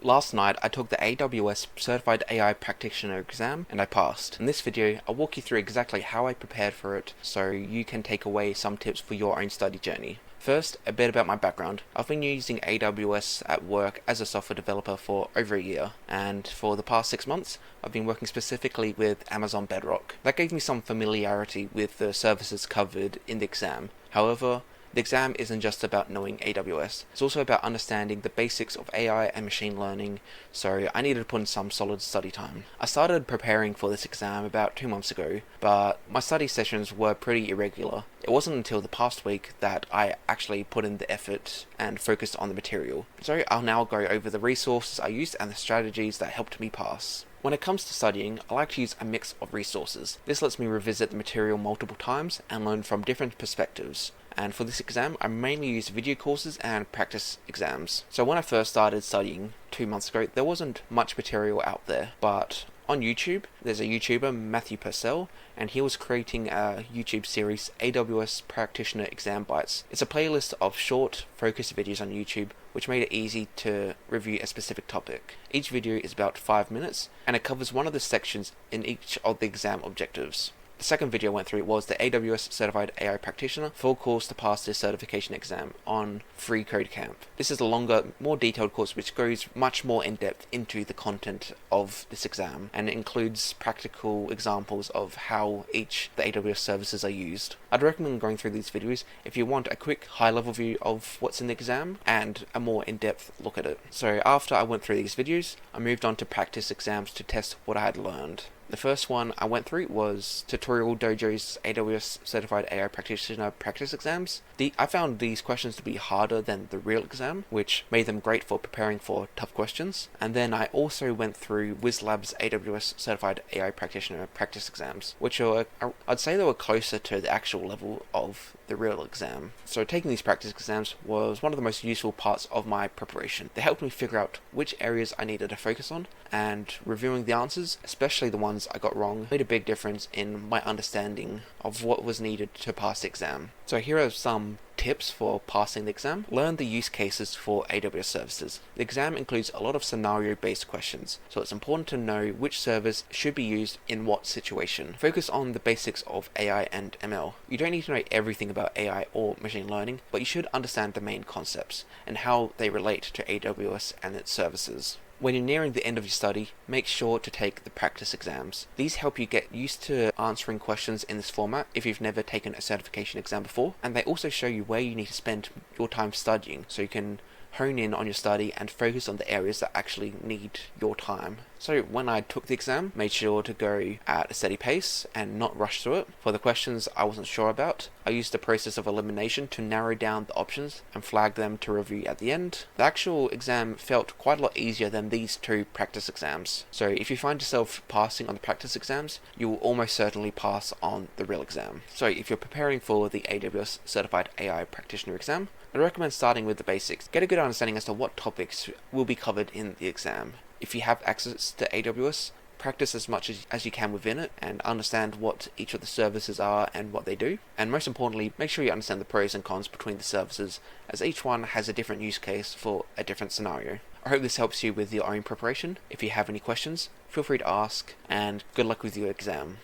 Last night I took the AWS Certified AI Practitioner exam and I passed. In this video I'll walk you through exactly how I prepared for it so you can take away some tips for your own study journey. First, a bit about my background. I've been using AWS at work as a software developer for over a year, and for the past 6 months I've been working specifically with Amazon Bedrock. That gave me some familiarity with the services covered in the exam. However, the exam isn't just about knowing AWS, it's also about understanding the basics of AI and machine learning, so I needed to put in some solid study time. I started preparing for this exam about 2 months ago, but my study sessions were pretty irregular. It wasn't until the past week that I actually put in the effort and focused on the material. So I'll now go over the resources I used and the strategies that helped me pass. When it comes to studying, I like to use a mix of resources. This lets me revisit the material multiple times and learn from different perspectives. And for this exam, I mainly use video courses and practice exams. So when I first started studying 2 months ago, there wasn't much material out there, but on YouTube, there's a YouTuber, Matthew Purcell, and he was creating a YouTube series, AWS Practitioner Exam Bites. It's a playlist of short, focused videos on YouTube, which made it easy to review a specific topic. Each video is about 5 minutes, and it covers one of the sections in each of the exam objectives. The second video I went through was the AWS Certified AI Practitioner full course to pass this certification exam on Free Code Camp. This is a longer, more detailed course which goes much more in depth into the content of this exam, and it includes practical examples of how each the AWS services are used. I'd recommend going through these videos if you want a quick high-level view of what's in the exam and a more in-depth look at it. So after I went through these videos, I moved on to practice exams to test what I had learned. The first one I went through was Tutorial Dojo's AWS Certified AI Practitioner practice exams. I found these questions to be harder than the real exam, which made them great for preparing for tough questions. And then I also went through WizLab's AWS Certified AI Practitioner practice exams, which are, I'd say they were closer to the actual level of the real exam. So taking these practice exams was one of the most useful parts of my preparation. They helped me figure out which areas I needed to focus on, and reviewing the answers, especially the ones I got wrong, made a big difference in my understanding of what was needed to pass the exam. So here are some tips for passing the exam. Learn the use cases for AWS services. The exam includes a lot of scenario-based questions, so it's important to know which service should be used in what situation. Focus on the basics of AI and ML. You don't need to know everything about AI or machine learning, but you should understand the main concepts and how they relate to AWS and its services. When you're nearing the end of your study, make sure to take the practice exams. These help you get used to answering questions in this format if you've never taken a certification exam before, and they also show you where you need to spend your time studying so you can hone in on your study and focus on the areas that actually need your time. So when I took the exam, made sure to go at a steady pace and not rush through it. For the questions I wasn't sure about, I used the process of elimination to narrow down the options and flag them to review at the end. The actual exam felt quite a lot easier than these two practice exams. So if you find yourself passing on the practice exams, you will almost certainly pass on the real exam. So if you're preparing for the AWS Certified AI Practitioner exam, I recommend starting with the basics. Get a good understanding as to what topics will be covered in the exam. If you have access to AWS, practice as much as you can within it and understand what each of the services are and what they do. And most importantly, make sure you understand the pros and cons between the services, as each one has a different use case for a different scenario. I hope this helps you with your own preparation. If you have any questions, feel free to ask, and good luck with your exam.